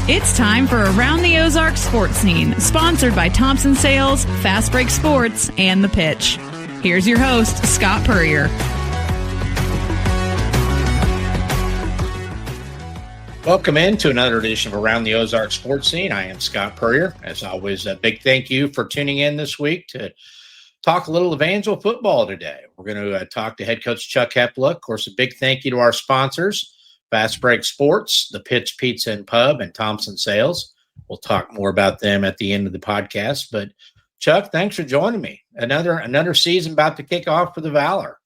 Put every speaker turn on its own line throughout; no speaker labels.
It's time for Around the Ozarks Sports Scene, sponsored by Thompson Sales, Fast Break Sports, and The Pitch. Here's your host, Scott Puryear.
Welcome into another edition of Around the Ozarks Sports Scene. I am Scott Puryear. As always, a big thank you for tuning in this week to talk a little Evangel football today. We're going to talk to head coach Chuck Hepola. Of course, a big thank you to our sponsors, Fast Break Sports, The Pitch Pizza and Pub, and Thompson Sales. We'll talk more about them at the end of the podcast. But Chuck, thanks for joining me. Another season about to kick off for the Valor.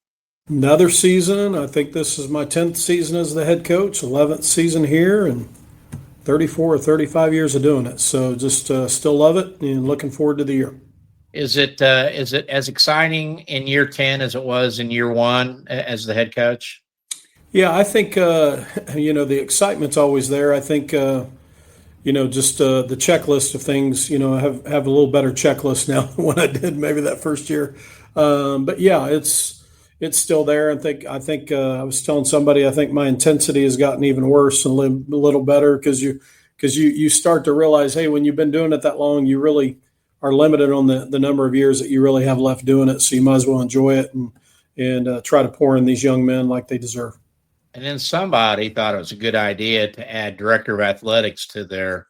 Another season. I think this is my 10th season as the head coach, 11th season here, and 34 or 35 years of doing it. So just still love it and looking forward to the year.
Is it as exciting in year 10 as it was in year 1 as the head coach?
Yeah, I think, the excitement's always there. I think, just the checklist of things, I have a little better checklist now than what I did maybe that first year. But yeah, it's still there. I think I was telling somebody, I think my intensity has gotten even worse and a little better because you start to realize, hey, when you've been doing it that long, you really are limited on the number of years that you really have left doing it. So you might as well enjoy it and try to pour in these young men like they deserve.
And then somebody thought it was a good idea to add director of athletics to their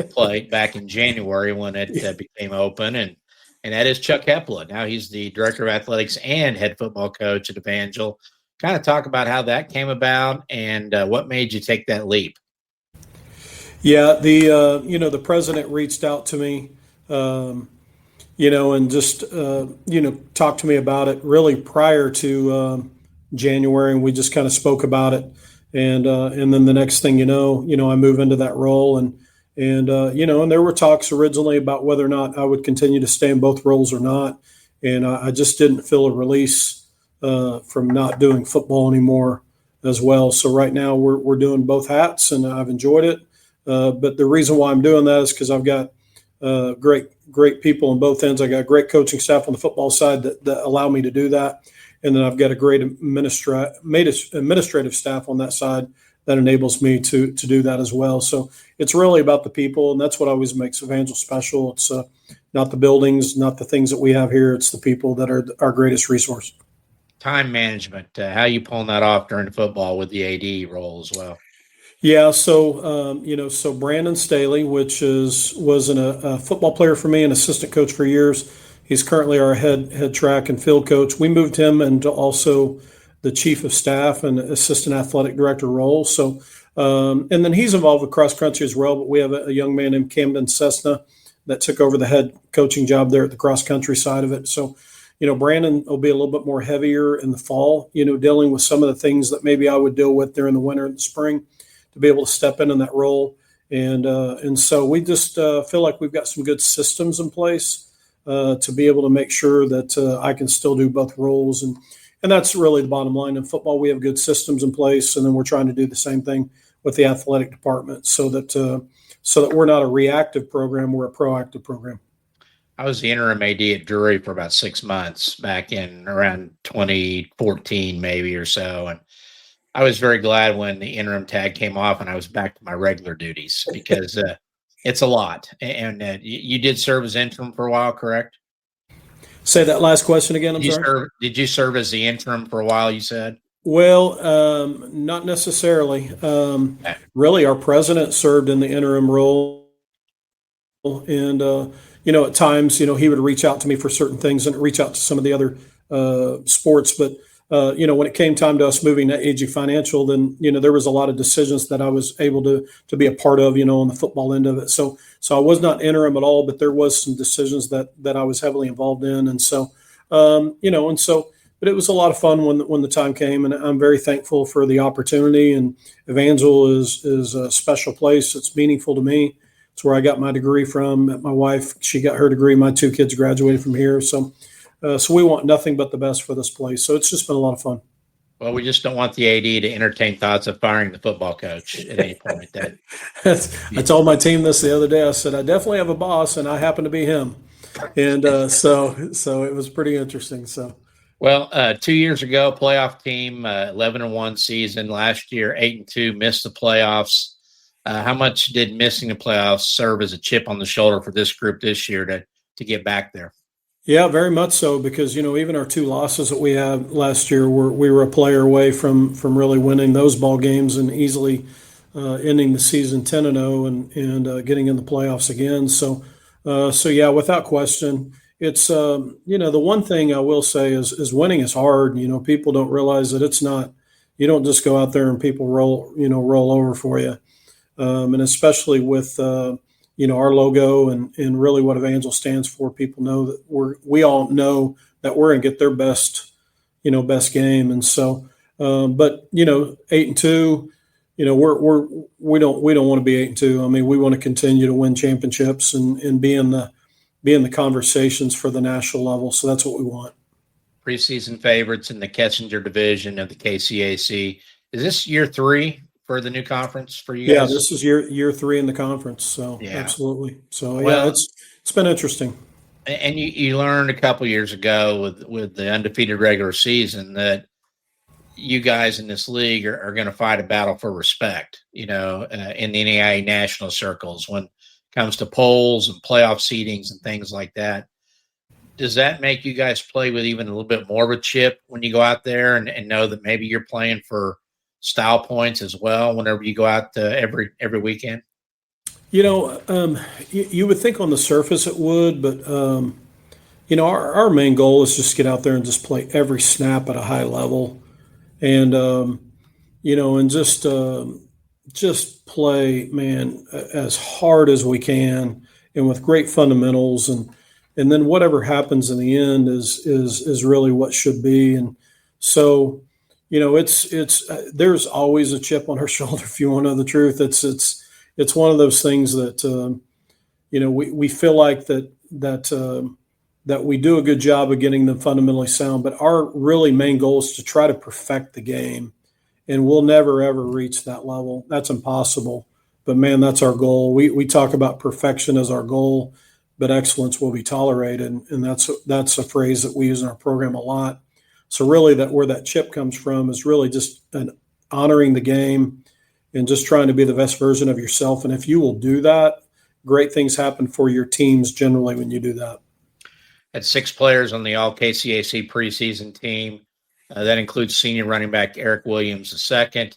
plate back in January when it became open. And that is Chuck Hepola. Now he's the director of athletics and head football coach at Evangel. Kind of talk about how that came about and what made you take that leap.
Yeah, the president reached out to me, and just, talked to me about it really prior to January, and we just kind of spoke about it. And then the next thing I move into that role and there were talks originally about whether or not I would continue to stay in both roles or not. And I just didn't feel a release from not doing football anymore as well. So right now we're doing both hats and I've enjoyed it. But the reason why I'm doing that is because I've got great people on both ends. I got great coaching staff on the football side that allow me to do that. And then I've got a great administrative staff on that side that enables me to do that as well. So it's really about the people, and that's what always makes Evangel special. It's not the buildings, not the things that we have here. It's the people that are our greatest resource.
Time management, how are you pulling that off during football with the AD role as well?
Yeah, so Brandon Staley, which was a football player for me and assistant coach for years. He's currently our head track and field coach. We moved him into also the chief of staff and assistant athletic director role. So, and then he's involved with cross country as well. But we have a young man named Camden Cessna that took over the head coaching job there at the cross country side of it. So, Brandon will be a little bit more heavier in the fall, dealing with some of the things that maybe I would deal with during the winter and the spring to be able to step in that role. And so we just feel like we've got some good systems in place to be able to make sure that I can still do both roles. And that's really the bottom line. In football, we have good systems in place, and then we're trying to do the same thing with the athletic department so that we're not a reactive program, we're a proactive program.
I was the interim AD at Drury for about 6 months back in around 2014 maybe or so. And I was very glad when the interim tag came off and I was back to my regular duties because it's a lot. And you did serve as interim for a while, correct?
Say that last question again. I'm sorry.
Did you serve as the interim for a while, you said?
Well, not necessarily. Really, our president served in the interim role. And, at times, he would reach out to me for certain things and reach out to some of the other sports. But when it came time to us moving to AG Financial, then, there was a lot of decisions that I was able to be a part of, on the football end of it. So I was not interim at all, but there was some decisions that I was heavily involved in. And so, but it was a lot of fun when the time came, and I'm very thankful for the opportunity. And Evangel is a special place. It's meaningful to me. It's where I got my degree from. My wife, she got her degree. My 2 kids graduated from here. So we want nothing but the best for this place. So it's just been a lot of fun.
Well, we just don't want the AD to entertain thoughts of firing the football coach at any point.
I told my team this the other day. I said, I definitely have a boss, and I happen to be him. And so it was pretty interesting. So,
well, 2 years ago, playoff team, 11-1 season. Last year, 8-2, missed the playoffs. How much did missing the playoffs serve as a chip on the shoulder for this group this year to get back there?
Yeah, very much so, because even our two losses that we had last year, we were a player away from really winning those ball games and easily ending the season 10-0 and getting in the playoffs again. So yeah, without question, it's the one thing I will say is winning is hard. People don't realize that it's not. You don't just go out there and people roll over for you, and especially with our logo and really what Evangel stands for. People know that we all know that we're going to get their best game. And so, but 8-2, we don't want to be 8-2. I mean, we want to continue to win championships and be in the conversations for the national level. So that's what we want.
Preseason favorites in the Kessinger division of the KCAC. Is this year 3 for the new conference for you guys?
Yeah, this is year 3 in the conference. So yeah. Absolutely. So yeah, it's been interesting.
And you learned a couple years ago with the undefeated regular season that you guys in this league are going to fight a battle for respect, in the NAIA national circles when it comes to polls and playoff seedings and things like that. Does that make you guys play with even a little bit more of a chip when you go out there and know that maybe you're playing for style points as well whenever you go out every weekend?
You would think on the surface it would, but our main goal is just get out there and just play every snap at a high level, and and just play, man, as hard as we can and with great fundamentals, and then whatever happens in the end is really what should be. And so, it's there's always a chip on our shoulder. If you want to know the truth, it's one of those things that we feel like that we do a good job of getting them fundamentally sound, but our really main goal is to try to perfect the game, and we'll never ever reach that level. That's impossible. But man, that's our goal. We talk about perfection as our goal, but excellence will be tolerated, and that's a phrase that we use in our program a lot. So really, where that chip comes from is really just honoring the game and just trying to be the best version of yourself. And if you will do that, great things happen for your teams generally when you do that.
Had 6 players on the all KCAC preseason team. That includes senior running back Eric Williams II.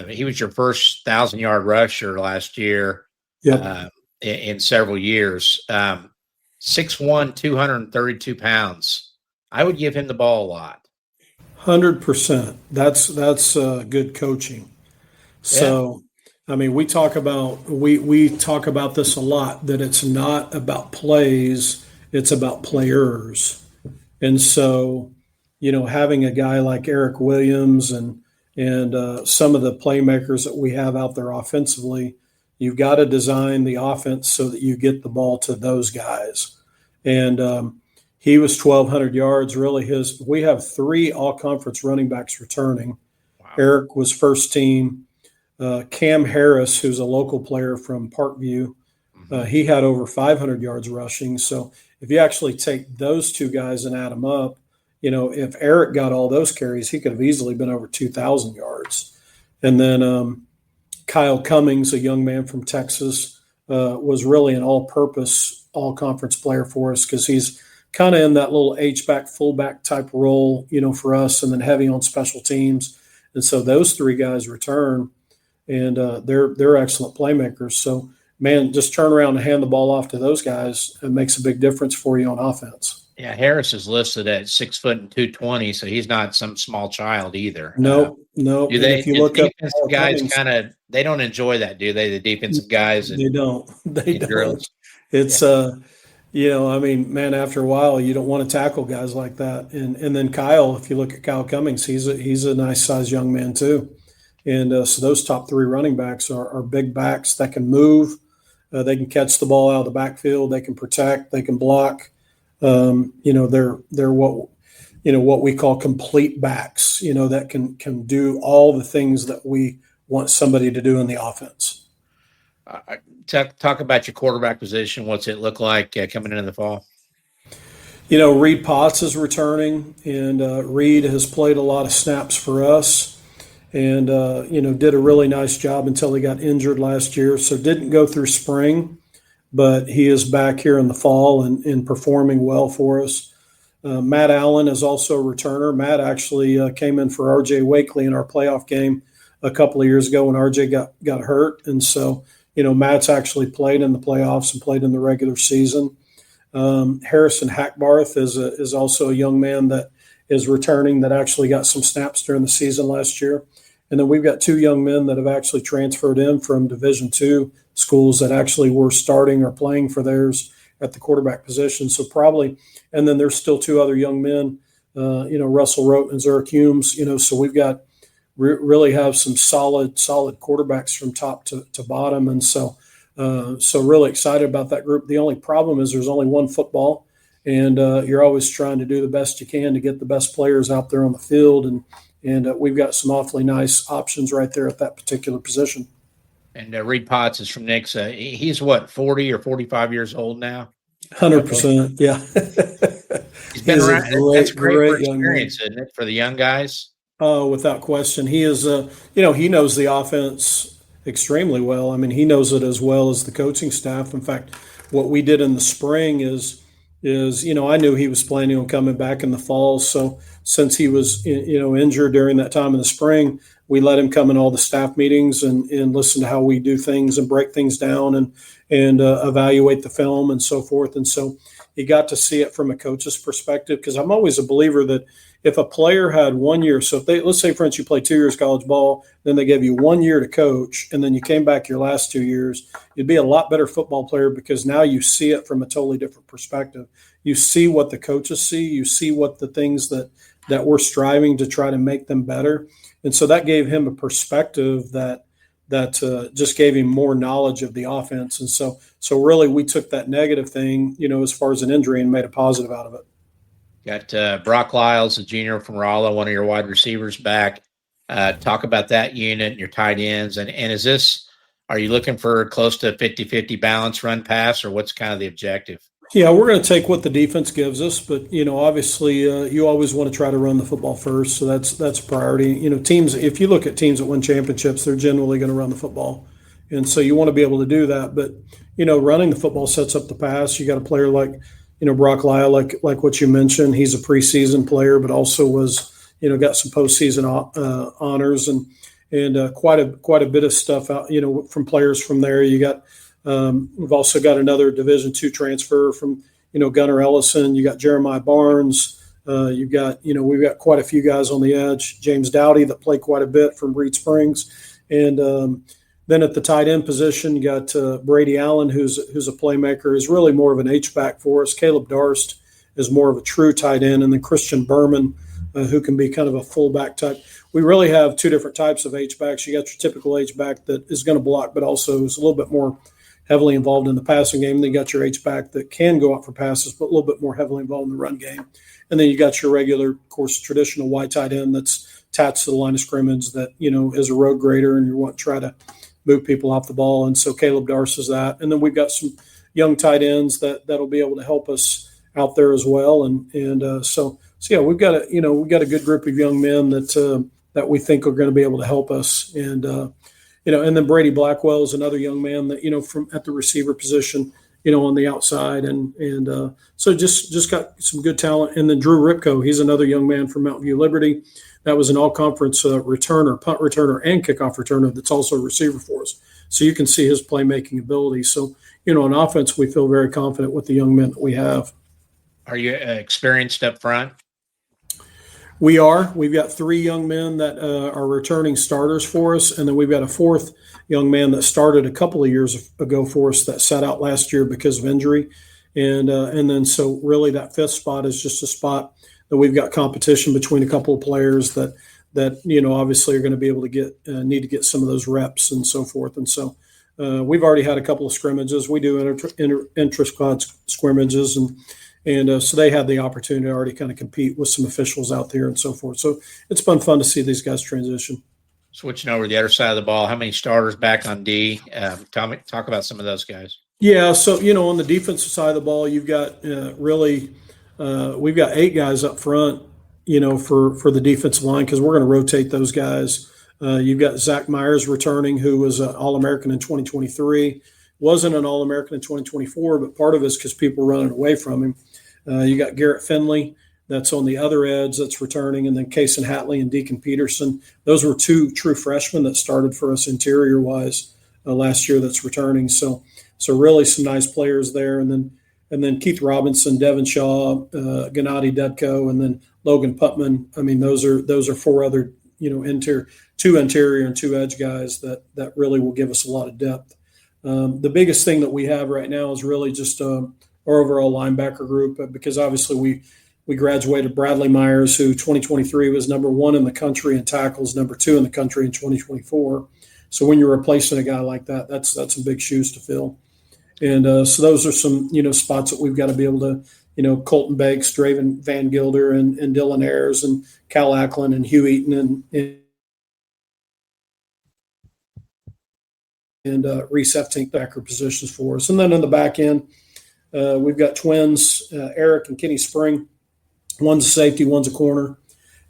He was your first 1,000-yard rusher last year.
Yep.
In several years. 6'1", 232 pounds. I would give him the ball a lot.
100%. That's good coaching. So, yeah. I mean, we talk about this a lot, that it's not about plays, it's about players. And so, having a guy like Eric Williams and some of the playmakers that we have out there offensively, you've got to design the offense so that you get the ball to those guys. And he was 1,200 yards. Really, we have 3 all-conference running backs returning. Wow. Eric was first team. Cam Harris, who's a local player from Parkview, he had over 500 yards rushing. So if you actually take those 2 guys and add them up, if Eric got all those carries, he could have easily been over 2,000 yards. And then Kyle Cummings, a young man from Texas, was really an all-purpose, all-conference player for us because he's kind of in that little H-back, fullback type role, for us, and then heavy on special teams. And so those 3 guys return, and they're excellent playmakers. So, man, just turn around and hand the ball off to those guys. It makes a big difference for you on offense.
Yeah, Harris is listed at 6 foot and 220, so he's not some small child either.
No.
If you look up guys, they don't enjoy that, do they? The defensive guys,
they don't. They don't. Drills. It's man, after a while, you don't want to tackle guys like that. And then Kyle, if you look at Kyle Cummings, he's a nice sized young man too. And so those top 3 running backs are big backs that can move. They can catch the ball out of the backfield. They can protect. They can block. They're what we call complete backs. That can do all the things that we want somebody to do in the offense.
Talk about your quarterback position. What's it look like coming into the fall?
Reed Potts is returning, and Reed has played a lot of snaps for us. and did a really nice job until he got injured last year. So didn't go through spring, but he is back here in the fall and performing well for us. Matt Allen is also a returner. Matt actually came in for R.J. Wakely in our playoff game a couple of years ago when R.J. got hurt. And so, Matt's actually played in the playoffs and played in the regular season. Harrison Hackbarth is also a young man that is returning that actually got some snaps during the season last year. And then we've got two young men that have actually transferred in from Division II schools that actually were starting or playing for theirs at the quarterback position. So probably, and then there's still two other young men, Russell Rote and Zurich Humes, so we've got really have some solid quarterbacks from top to bottom. And so really excited about that group. The only problem is there's only one football, and you're always trying to do the best you can to get the best players out there on the field. And we've got some awfully nice options right there at that particular position.
And Reed Potts is from Nick's. He's what, 40 or 45 years old now?
100%. Yeah.
He's been around. That's great experience, isn't it, for the young guys?
Oh, without question. He is, he knows the offense extremely well. I mean, he knows it as well as the coaching staff. In fact, what we did in the spring is I knew he was planning on coming back in the fall. So since he was, injured during that time in the spring, we let him come in all the staff meetings and listen to how we do things and break things down and evaluate the film and so forth. And so he got to see it from a coach's perspective, because I'm always a believer that if a player had 1 year, so if let's say, for instance, you play 2 years college ball, then they gave you 1 year to coach, and then you came back your last 2 years, you'd be a lot better football player, because now you see it from a totally different perspective. You see what the coaches see, you see what the things that we're striving to try to make them better. And so that gave him a perspective that just gave him more knowledge of the offense. And so really we took that negative thing, as far as an injury, and made a positive out of it.
Got Brock Lyles, a junior from Rolla, one of your wide receivers, back. Talk about that unit and your tight ends. And are you looking for close to 50-50 balance run pass, or what's kind of the objective?
Yeah, we're going to take what the defense gives us, but obviously you always want to try to run the football first, so that's a priority. Teams, if you look at teams that win championships, they're generally going to run the football, and so you want to be able to do that. But running the football sets up the pass. You got a player like Brock Lyle, like what you mentioned. He's a preseason player, but also was got some postseason honors and quite a bit of stuff out from players from there. You got. We've also got another Division II transfer from, Gunnar Ellison. You got Jeremiah Barnes. We've got quite a few guys on the edge. James Dowdy that played quite a bit from Reed Springs. And then at the tight end position, you got Brady Allen, who's a playmaker, is really more of an H-back for us. Caleb Darst is more of a true tight end. And then Christian Berman, who can be kind of a fullback type. We really have two different types of H-backs. You got your typical H-back that is going to block, but also is a little bit more heavily involved in the passing game. Then you got your H-back that can go out for passes, but a little bit more heavily involved in the run game. And then you got your regular, of course, traditional white tight end that's attached to the line of scrimmage that, is a road grader, and you want to try to move people off the ball. And so Caleb Darst is that. And then we've got some young tight ends that'll be able to help us out there as well. So yeah, we've got a good group of young men that we think are going to be able to help us. And then Brady Blackwell is another young man that, from at the receiver position, on the outside. So just got some good talent. And then Drew Ripko, he's another young man from Mountain View Liberty. That was an all-conference returner, punt returner, and kickoff returner that's also a receiver for us. So you can see his playmaking ability. So, on offense, we feel very confident with the young men that we have.
Are you experienced up front?
We are. We've got three young men that are returning starters for us, and then we've got a fourth young man that started a couple of years ago for us that sat out last year because of injury. And then so really that fifth spot is just a spot that we've got competition between a couple of players that obviously are going to be able to need to get some of those reps and so forth. And so we've already had a couple of scrimmages. We do intra-squad scrimmages, and so they had the opportunity to already kind of compete with some officials out there and so forth. So it's been fun to see these guys transition.
Switching over to the other side of the ball, how many starters back on D? Talk about some of those guys.
Yeah, so, on the defensive side of the ball, you've got we've got 8 guys up front, for the defensive line, because we're going to rotate those guys You've got Zach Myers returning, who was an All-American in 2023. Wasn't an All-American in 2024, but part of it is because people were running away from him. You got Garrett Finley that's on the other edge that's returning, and then Kason Hatley and Deacon Peterson. Those were two true freshmen that started for us interior-wise last year that's returning. So really some nice players there. And then Keith Robinson, Devin Shaw, Gennady Dedko, and then Logan Putman. I mean, those are four other, two interior and two edge guys that really will give us a lot of depth. The biggest thing that we have right now is really just our overall linebacker group, because obviously we graduated Bradley Myers, who 2023 was number 1 in the country in tackles, number 2 in the country in 2024. So when you're replacing a guy like that, that's some big shoes to fill. And so those are some, spots that we've got to be able to, Colton Banks, Draven Van Gilder, and Dylan Ayers, and Cal Ackland, and Hugh Eaton, and Reese Eftink backer positions for us. And then in the back end, we've got twins, Eric and Kenny Spring. One's a safety, one's a corner.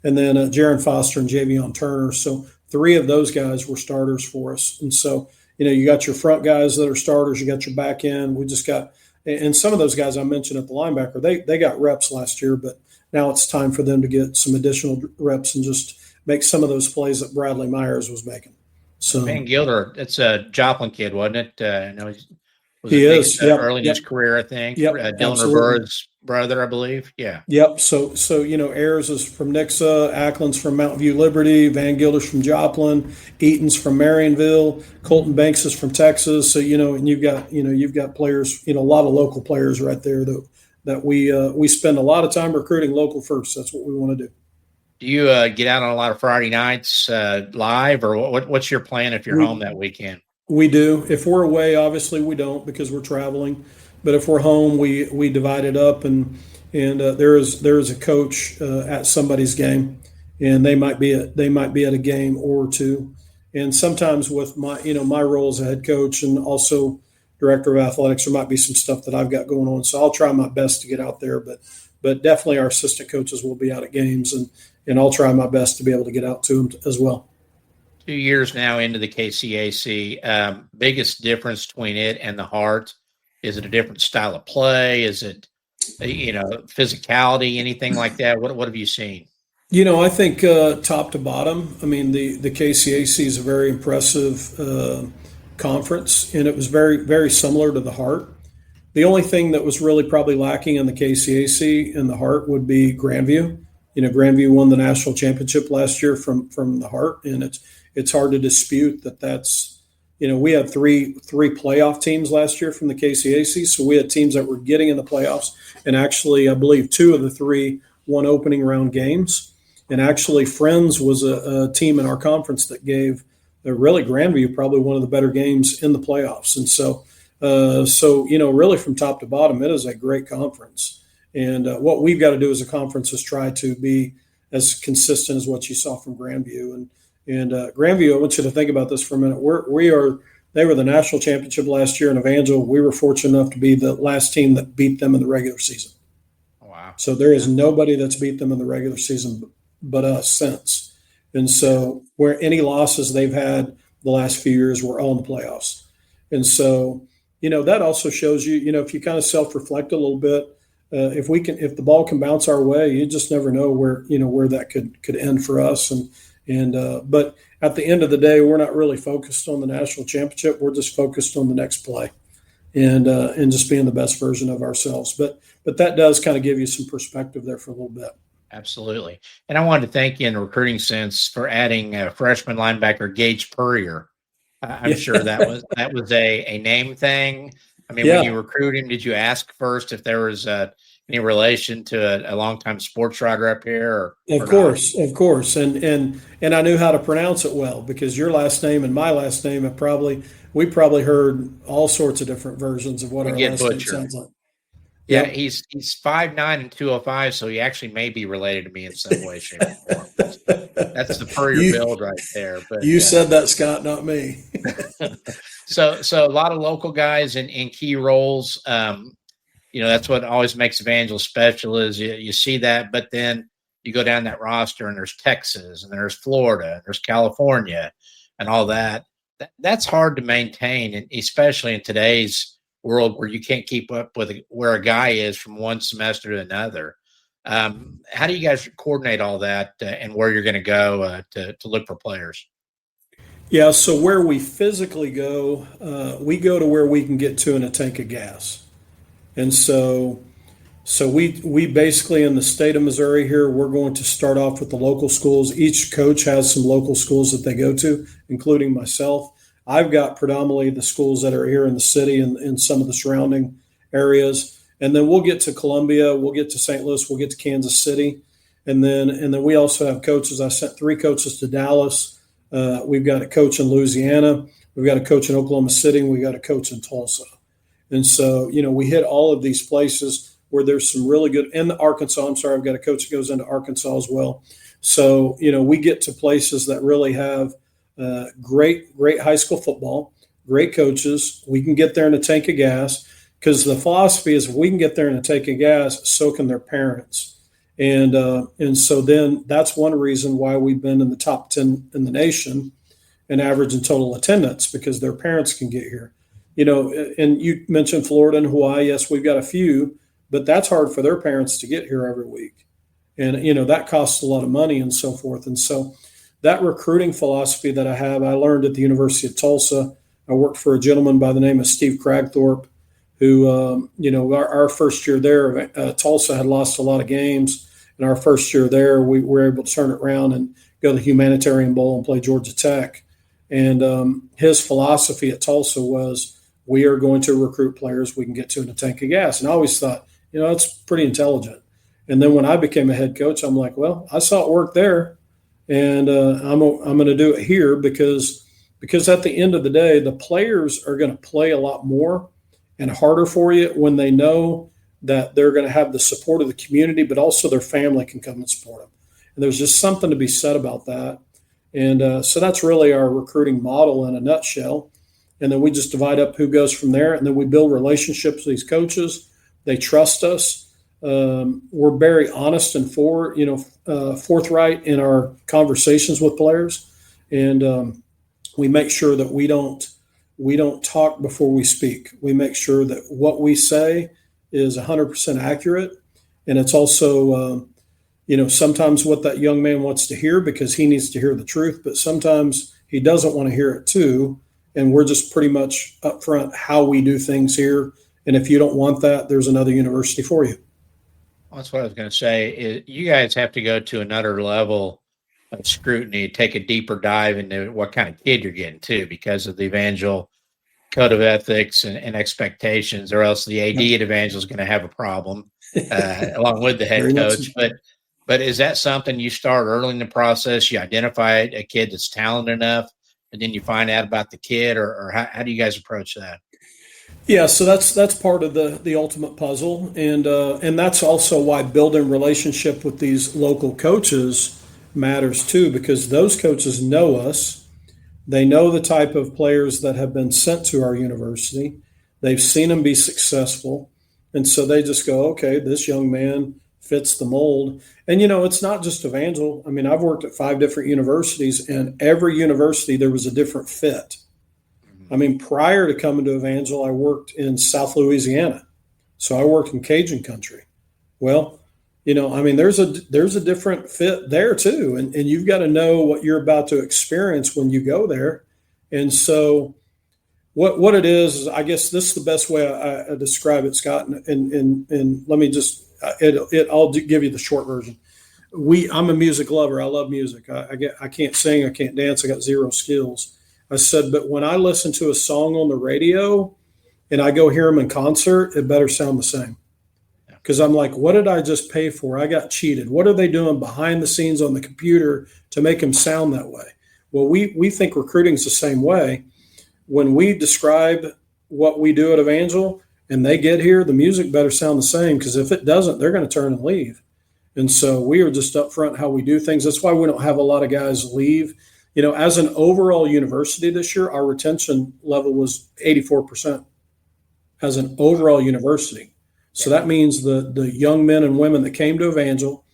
And then Jaron Foster and Javion Turner. So 3 of those guys were starters for us. And so, you got your front guys that are starters. You got your back end. We just got – and some of those guys I mentioned at the linebacker, they got reps last year, but now it's time for them to get some additional reps and just make some of those plays that Bradley Myers was making. So
Van Gilder, it's a Joplin kid, wasn't it? No,
he is
early in his career, I think.
Yep,
Dylan Rivera's brother, I believe. Yeah.
Yep. So Ayers is from Nixa, Ackland's from Mountain View Liberty, Van Gilder's from Joplin, Eaton's from Marionville, Colton Banks is from Texas. So and you've got players, a lot of local players right there that we spend a lot of time recruiting local first. That's what we want to do.
Do you get out on a lot of Friday nights live, or what's your plan if you're home that weekend?
We do. If we're away, obviously we don't, because we're traveling. But if we're home, we divide it up, and there is a coach at somebody's game, and they might be at a game or two. And sometimes with my role as a head coach and also director of athletics, there might be some stuff that I've got going on. So I'll try my best to get out there, but definitely our assistant coaches will be out at games, and I'll try my best to be able to get out to them as well.
2 years now into the KCAC, biggest difference between it and the Heart? Is it a different style of play? Is it, physicality, anything like that? What have you seen?
I think top to bottom, I mean, the KCAC is a very impressive conference, and it was very, very similar to the Heart. The only thing that was really probably lacking in the KCAC and the Heart would be Grandview. Grandview won the national championship last year from the Heart, and it's hard to dispute that's. We had three playoff teams last year from the KCAC, so we had teams that were getting in the playoffs, and actually I believe 2 of the 3 won opening round games. And actually Friends was a team in our conference that gave really Grandview probably one of the better games in the playoffs. And so really from top to bottom, it is a great conference. And what we've got to do as a conference is try to be as consistent as what you saw from Grandview. And Grandview, I want you to think about this for a minute. They were the national championship last year in Evangel. We were fortunate enough to be the last team that beat them in the regular season.
Wow.
So there is nobody that's beat them in the regular season but us since. And so where any losses they've had the last few years were all in the playoffs. And so, that also shows you, if you kind of self-reflect a little bit, if the ball can bounce our way, you just never know where that could end for us. But at the end of the day, we're not really focused on the national championship. We're just focused on the next play and just being the best version of ourselves. But that does kind of give you some perspective there for a little bit.
Absolutely. And I wanted to thank you in the recruiting sense for adding freshman linebacker Gage Puryear. I'm sure that was a name thing. I mean, when you recruit him, did you ask first if there was any relation to a longtime sports writer up here?
Of course. And I knew how to pronounce it well, because your last name and my last name we probably heard all sorts of different versions of what our last name sounds like.
Yeah, yep. He's 5'9" and 205, so he actually may be related to me in some way, shape, or form. That's the Puryear build right there. But
you said that, Scott, not me.
So a lot of local guys in key roles. That's what always makes Evangel special is you see that, but then you go down that roster and there's Texas and there's Florida and there's California and all that. That's hard to maintain, and especially in today's world where you can't keep up with where a guy is from one semester to another. How do you guys coordinate all that and where you're going to go to look for players?
Yeah, so where we physically go, we go to where we can get to in a tank of gas. And so we basically, in the state of Missouri here, we're going to start off with the local schools. Each coach has some local schools that they go to, including myself. I've got predominantly the schools that are here in the city and in some of the surrounding areas. And then we'll get to Columbia, we'll get to St. Louis, we'll get to Kansas City. And then we also have coaches. I sent 3 coaches to Dallas. We've got a coach in Louisiana. We've got a coach in Oklahoma City. And we've got a coach in Tulsa. And so, we hit all of these places where there's some really good – and Arkansas. I'm sorry, I've got a coach that goes into Arkansas as well. So, we get to places that really have great high school football, great coaches. We can get there in a tank of gas because the philosophy is if we can get there in a tank of gas, so can their parents. And so then that's one reason why we've been in the top 10 in the nation in average and total attendance, because their parents can get here. And you mentioned Florida and Hawaii. Yes, we've got a few, but that's hard for their parents to get here every week. And, that costs a lot of money and so forth. And so that recruiting philosophy that I learned at the University of Tulsa. I worked for a gentleman by the name of Steve Cragthorpe, who, our first year there, Tulsa had lost a lot of games. In our first year there, we were able to turn it around and go to the Humanitarian Bowl and play Georgia Tech. And his philosophy at Tulsa was, we are going to recruit players we can get to in a tank of gas. And I always thought, that's pretty intelligent. And then when I became a head coach, I'm like, well, I saw it work there, and I'm going to do it here because at the end of the day, the players are going to play a lot more and harder for you when they know that they're going to have the support of the community, but also their family can come and support them. And there's just something to be said about that. And so that's really our recruiting model in a nutshell. And then we just divide up who goes from there. And then we build relationships with these coaches. They trust us. We're very honest and forthright in our conversations with players. And we make sure that we don't talk before we speak. We make sure that what we say is 100% accurate. And it's also, sometimes what that young man wants to hear because he needs to hear the truth, but sometimes he doesn't want to hear it too. And we're just pretty much upfront how we do things here. And if you don't want that, there's another university for you.
Well, that's what I was going to say. You guys have to go to another level of scrutiny, take a deeper dive into what kind of kid you're getting too, because of the Evangel code of ethics and expectations, or else the AD at Evangel is going to have a problem along with the head coach. But is that something you start early in the process? You identify a kid that's talented enough, and then you find out about the kid, or how do you guys approach that?
Yeah, so that's part of the ultimate puzzle, and that's also why building relationship with these local coaches matters too, because those coaches know us. They know the type of players that have been sent to our university. They've seen them be successful, and so they just go, okay, this young man fits the mold. And it's not just Evangel. I mean, I've worked at 5 different universities, and every university there was a different fit. I mean, prior to coming to Evangel, I worked in South Louisiana. So I worked in Cajun country. Well, there's a different fit there too. And you've got to know what you're about to experience when you go there. And so what it is, I guess this is the best way I describe it, Scott. And let me just, I'll give you the short version. I'm a music lover. I love music. I can't sing. I can't dance. I got 0 skills. I said, but when I listen to a song on the radio and I go hear them in concert, it better sound the same. Because I'm like, what did I just pay for? I got cheated. What are they doing behind the scenes on the computer to make them sound that way? Well, we think recruiting is the same way. When we describe what we do at Evangel and they get here, the music better sound the same, because if it doesn't, they're going to turn and leave. And so we are just upfront how we do things. That's why we don't have a lot of guys leave. As an overall university this year, our retention level was 84% as an overall university. So that means the young men and women that came to Evangel,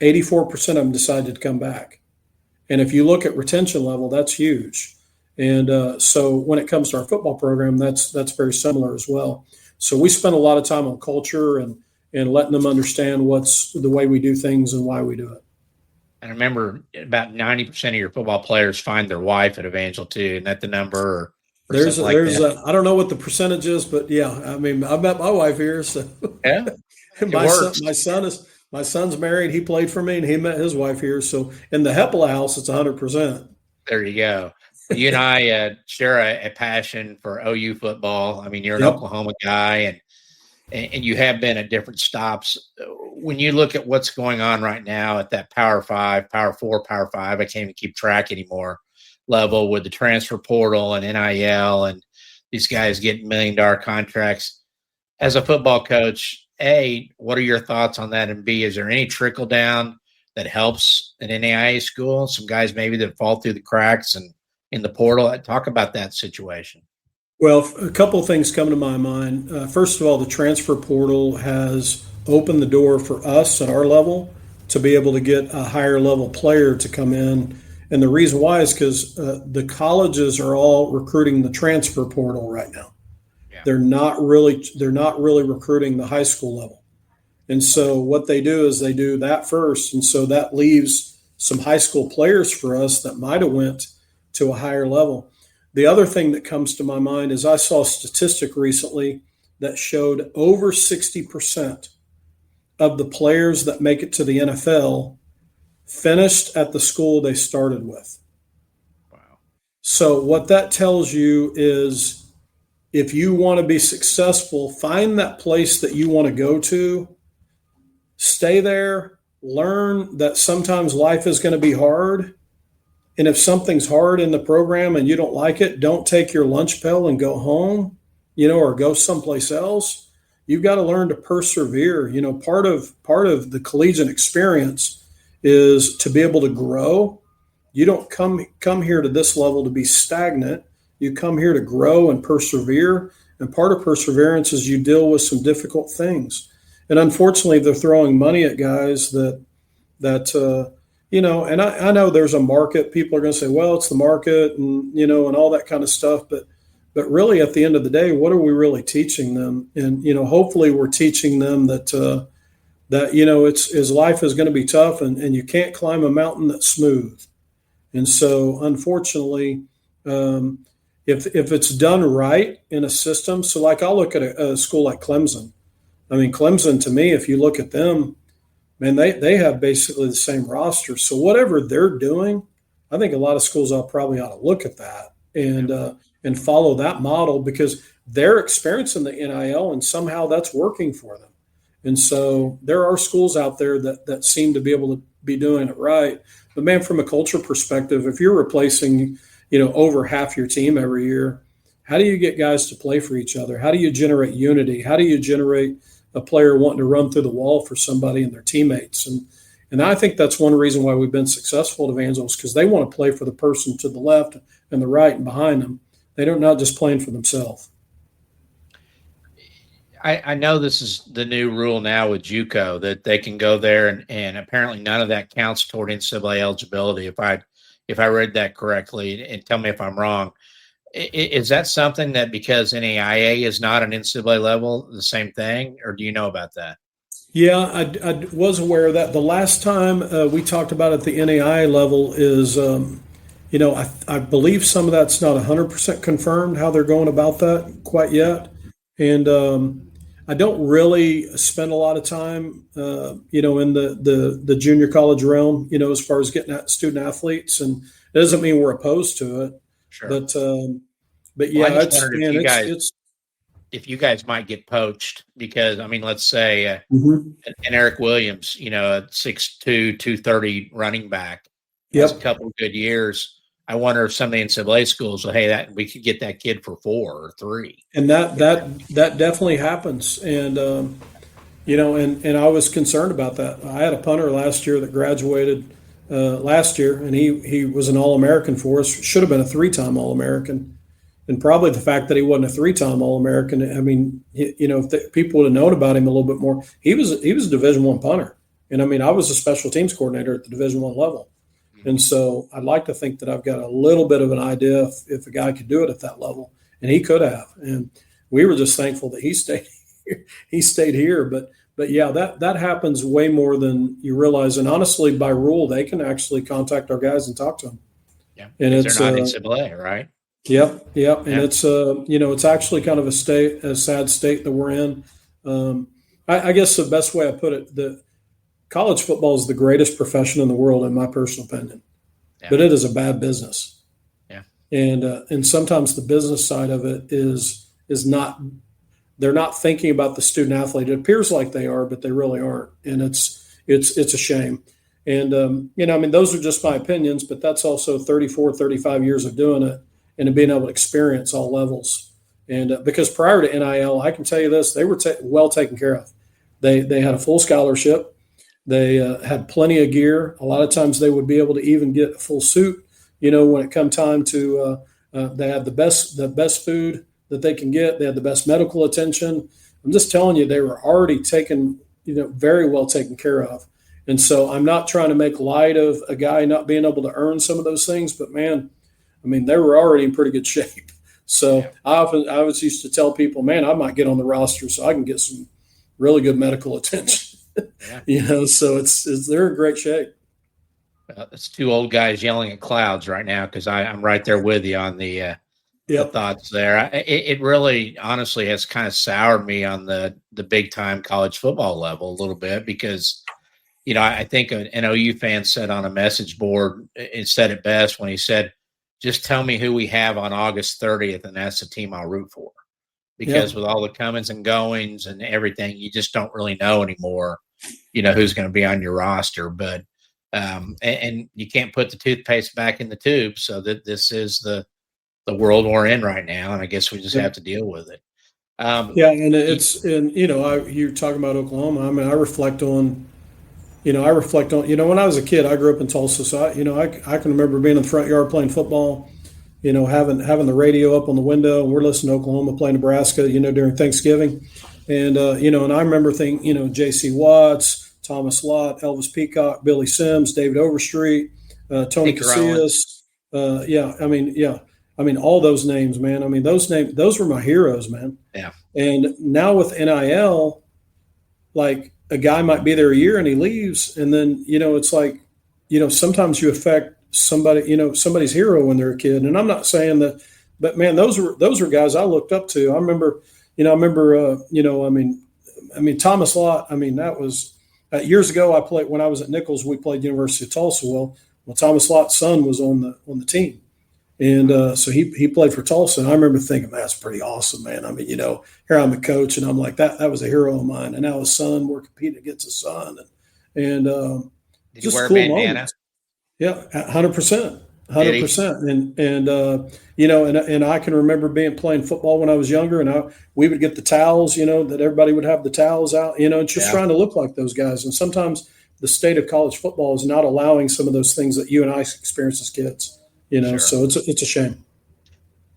84% of them decided to come back. And if you look at retention level, that's huge. And so when it comes to our football program, that's very similar as well. So we spend a lot of time on culture and letting them understand what's the way we do things and why we do it.
And I remember about 90% of your football players find their wife at Evangel too. Isn't that the number?
I don't know what the percentage is, but yeah, I mean, I met my wife here. So
yeah,
my son's married. He played for me and he met his wife here. So in the Hepola house, it's 100%.
There you go. You and I share a passion for OU football. I mean, you're an Oklahoma guy and you have been at different stops. When you look at what's going on right now at that Power 5, Power 4, Power 5, I can't even keep track anymore, level with the transfer portal and NIL and these guys getting $1 million contracts. As a football coach, A, what are your thoughts on that? And B, is there any trickle down that helps an NAIA school? Some guys maybe that fall through the cracks and in the portal. Talk about that situation.
Well, a couple of things come to my mind. First of all, the transfer portal has opened the door for us at our level to be able to get a higher level player to come in. And the reason why is because the colleges are all recruiting the transfer portal right now. Yeah. They're not really recruiting the high school level. And so what they do is they do that first. And so that leaves some high school players for us that might have went to a higher level. The other thing that comes to my mind is I saw a statistic recently that showed over 60% of the players that make it to the NFL finished at the school they started with.
Wow.
So what that tells you is if you want to be successful, find that place that you want to go to, stay there, learn that sometimes life is going to be hard. And if something's hard in the program and you don't like it, don't take your lunch pail and go home, or go someplace else. You've got to learn to persevere. Part of the collegiate experience is to be able to grow. You don't come here to this level to be stagnant. You come here to grow and persevere. And part of perseverance is you deal with some difficult things. And unfortunately, they're throwing money at guys that and I know there's a market. People are going to say, well, it's the market and, and all that kind of stuff. But really at the end of the day, what are we really teaching them? And, hopefully we're teaching them that life is going to be tough and you can't climb a mountain that's smooth. And so unfortunately, if it's done right in a system, so like I'll look at a school like Clemson. I mean, Clemson to me, if you look at them, man, they have basically the same roster. So whatever they're doing, I think a lot of schools probably ought to look at that and follow that model because they're experiencing the NIL and somehow that's working for them. And so there are schools out there that seem to be able to be doing it right. But man, from a culture perspective, if you're replacing, over half your team every year, how do you get guys to play for each other? How do you generate unity? How do you generate a player wanting to run through the wall for somebody and their teammates? And I think that's one reason why we've been successful at Evangel is because they want to play for the person to the left and the right and behind them. They don't not just playing for themselves.
I know this is the new rule now with JUCO that they can go there and apparently none of that counts toward NCAA eligibility. If I read that correctly, and tell me if I'm wrong. Is that something that because NAIA is not an NCAA level, the same thing, or do you know about that?
Yeah, I was aware of that. The last time we talked about at the NAIA level is, I believe some of that's not 100% confirmed how they're going about that quite yet. And I don't really spend a lot of time, in the junior college realm, as far as getting at student athletes. And it doesn't mean we're opposed to it.
Sure.
But yeah,
well, if you guys might get poached because, I mean, let's say an Eric Williams, a 6'2", 230 running back, has a couple of good years. I wonder if some of the NCAA schools will, that we could get that kid for 4 or 3.
And that definitely happens. And, and I was concerned about that. I had a punter last year that graduated last year, and he was an All-American for us, should have been a 3-time All-American. And probably the fact that he wasn't a 3-time All-American, I mean, if people would have known about him a little bit more, he was a Division I punter. And I mean, I was a special teams coordinator at the Division I level. And so I'd like to think that I've got a little bit of an idea if a guy could do it at that level, and he could have. And we were just thankful that he stayed here. He stayed here. But yeah, that happens way more than you realize. And honestly, by rule, they can actually contact our guys and talk to them.
Yeah,
and
it's they're not in AAA, right?
Yep. And it's it's actually kind of a sad state that we're in. I guess the best way I put it, the college football is the greatest profession in the world, in my personal opinion, but it is a bad business.
Yeah.
And sometimes the business side of it is not, they're not thinking about the student athlete. It appears like they are, but they really aren't. And it's a shame. And, I mean, those are just my opinions, but that's also 34, 35 years of doing it and of being able to experience all levels. And because prior to NIL, I can tell you this, they were well taken care of. They had a full scholarship. They had plenty of gear. A lot of times they would be able to even get a full suit, when it come time to they had the best food that they can get. They had the best medical attention. I'm just telling you, they were already taken, very well taken care of. And so I'm not trying to make light of a guy not being able to earn some of those things, but man, I mean, they were already in pretty good shape. So I always used to tell people, man, I might get on the roster so I can get some really good medical attention. So they're in great shape.
It's two old guys yelling at clouds right now because I'm right there with you on the thoughts there. It really, honestly, has kind of soured me on the big time college football level a little bit because, I think an OU fan said on a message board, it said it best when he said, "Just tell me who we have on August 30th, and that's the team I'll root for." Because with all the comings and goings and everything, you just don't really know anymore, who's going to be on your roster. But and you can't put the toothpaste back in the tube. So that this is the world we're in right now, and I guess we just have to deal with it.
And you're talking about Oklahoma. I mean, I reflect on, when I was a kid, I grew up in Tulsa, so I can remember being in the front yard playing football. Having the radio up on the window, and we're listening to Oklahoma play Nebraska, during Thanksgiving. And, and I remember thinking, J.C. Watts, Thomas Lott, Elvis Peacock, Billy Sims, David Overstreet, Tony Casillas. I mean, all those names, man. I mean, those were my heroes, man.
Yeah.
And now with NIL, like a guy might be there a year and he leaves. And then, it's like, sometimes you affect somebody, somebody's hero when they're a kid. And I'm not saying that, but man, those were guys I looked up to. I remember, Thomas Lott, I mean, that was years ago. When I was at Nichols, we played University of Tulsa. Well, Thomas Lott's son was on the team. And so he played for Tulsa. And I remember thinking, man, that's pretty awesome, man. I mean, here I'm the coach and I'm like, that was a hero of mine. And now his son, we're competing against his son. And
did you wear a bandana? Moments.
Yeah, 100%. 100%. And I can remember playing football when I was younger, and we would get the towels, that everybody would have the towels out, just trying to look like those guys. And sometimes the state of college football is not allowing some of those things that you and I experienced as kids, so it's a shame.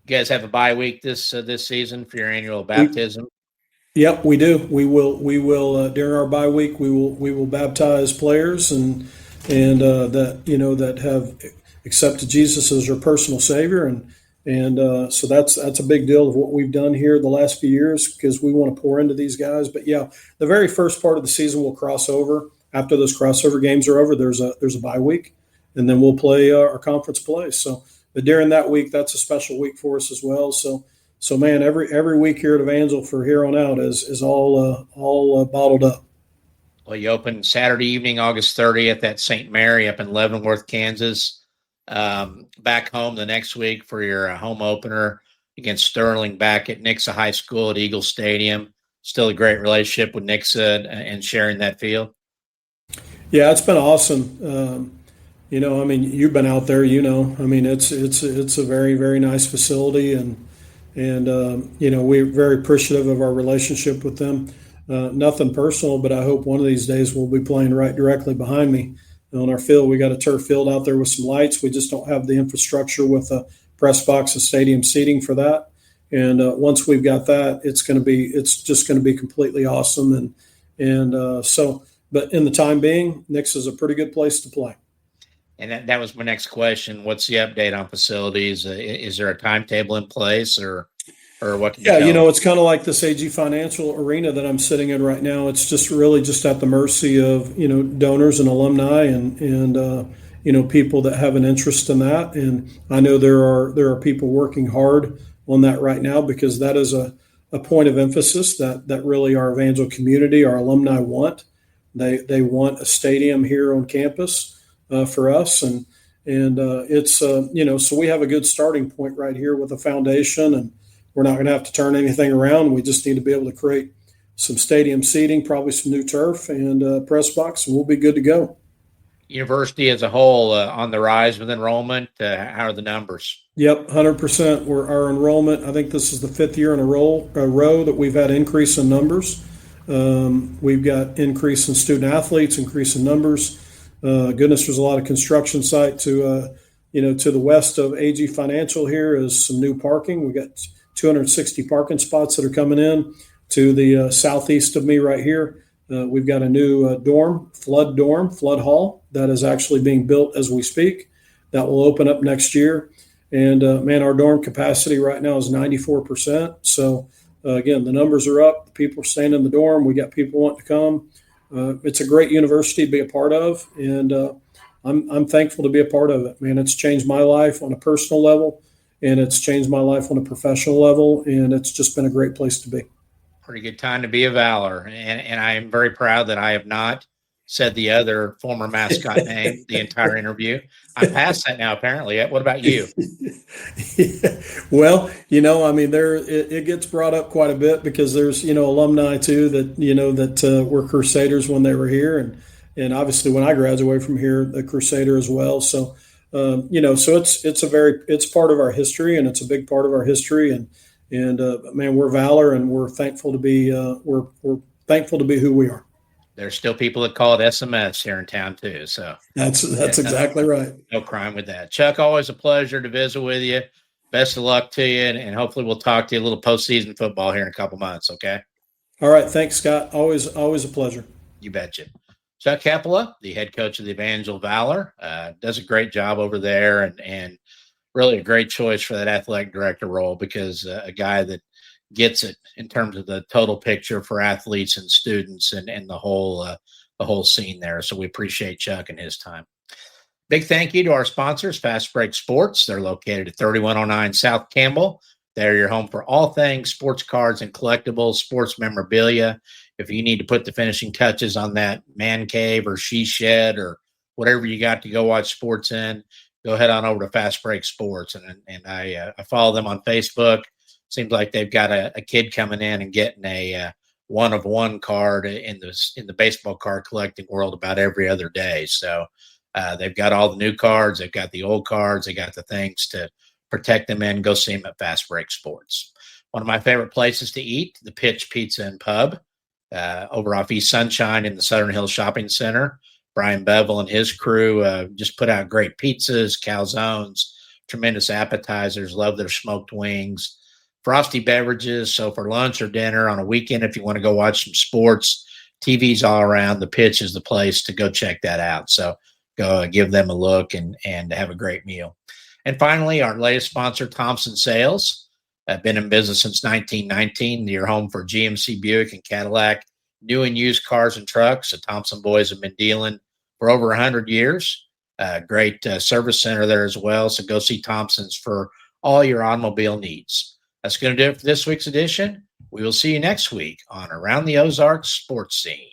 You guys have a bye week this season for your annual baptism?
Yep, we do. We will during our bye week, we will baptize players and that have accepted Jesus as their personal Savior, and so that's a big deal of what we've done here the last few years because we want to pour into these guys. But yeah, the very first part of the season will cross over. After those crossover games are over, there's a bye week, and then we'll play our conference play. So, but during that week, that's a special week for us as well. So man, every week here at Evangel for here on out is all bottled up.
Well, you open Saturday evening, August 30th at St. Mary up in Leavenworth, Kansas. Back home the next week for your home opener against Sterling back at Nixa High School at Eagle Stadium. Still a great relationship with Nixa and sharing that field.
Yeah, it's been awesome. You've been out there, it's a very, very nice facility and we're very appreciative of our relationship with them. Nothing personal, but I hope one of these days we'll be playing right directly behind me on our field. We got a turf field out there with some lights. We just don't have the infrastructure with a press box and stadium seating for that. And once we've got that, it's just going to be completely awesome. So, But in the time being, Nick's is a pretty good place to play.
And that was my next question. What's the update on facilities? Is there a timetable in place or what?
Yeah, it's kind of like this AG Financial arena that I'm sitting in right now. It's just really just at the mercy of, donors and alumni and people that have an interest in that. And I know there are people working hard on that right now because that is a point of emphasis that really our Evangel community, our alumni want. They want a stadium here on campus for us. And it's, so we have a good starting point right here with a foundation, and we're not going to have to turn anything around. We just need to be able to create some stadium seating, probably some new turf and press box, and we'll be good to go.
University as a whole on the rise with enrollment. How are the numbers?
Yep, 100%. Our enrollment, I think this is the 5th year in a row that we've had increase in numbers. We've got increase in student athletes, increase in numbers. Goodness, there's a lot of construction site to the west of AG Financial here is some new parking. We got 260 parking spots that are coming in. To the southeast of me right here, we've got a new flood hall that is actually being built as we speak. That will open up next year. And our dorm capacity right now is 94%. So again, the numbers are up. The people are staying in the dorm. We got people wanting to come. It's a great university to be a part of, and I'm thankful to be a part of it. Man, it's changed my life on a personal level, and it's changed my life on a professional level, and it's just been a great place to be.
Pretty good time to be a Valor, and I am very proud that I have not said the other former mascot name the entire interview. I'm past that now, apparently. What about you?
Yeah. Well, it gets brought up quite a bit because there's, alumni too that were Crusaders when they were here. And obviously when I graduated from here, the Crusader as well. So, so it's part of our history, and it's a big part of our history. And we're Valor, and we're thankful to be, we're thankful to be who we are.
There's still people that call it SMS here in town too. So
that's exactly right.
No crime with that. Chuck, always a pleasure to visit with you. Best of luck to you. And hopefully we'll talk to you a little postseason football here in a couple months. Okay.
All right. Thanks, Scott. Always a pleasure.
You betcha. Chuck Hepola, the head coach of the Evangel Valor, does a great job over there and really a great choice for that athletic director role because a guy that gets it in terms of the total picture for athletes and students and the whole scene there. So we appreciate Chuck and his time. Big thank you to our sponsors, Fast Break Sports. They're located at 3109 South Campbell. They're your home for all things sports cards and collectibles, sports memorabilia. If you need to put the finishing touches on that man cave or she shed or whatever you got to go watch sports in, go head on over to Fast Break Sports. And I follow them on Facebook. Seems like they've got a kid coming in and getting a one-of-one card in the baseball card collecting world about every other day. So they've got all the new cards. They've got the old cards. They got the things to protect them in. Go see them at Fast Break Sports. One of my favorite places to eat, the Pitch Pizza and Pub over off East Sunshine in the Southern Hills Shopping Center. Brian Bevel and his crew just put out great pizzas, calzones, tremendous appetizers. Love their smoked wings. Frosty beverages. So for lunch or dinner on a weekend, if you want to go watch some sports, TVs all around, the Pitch is the place to go check that out. So go give them a look and have a great meal. And finally, our latest sponsor, Thompson Sales. Been in business since 1919. Your home for GMC, Buick, and Cadillac, new and used cars and trucks. The Thompson boys have been dealing for over 100 years. Great service center there as well. So go see Thompson's for all your automobile needs. That's going to do it for this week's edition. We will see you next week on Around the Ozarks Sports Scene.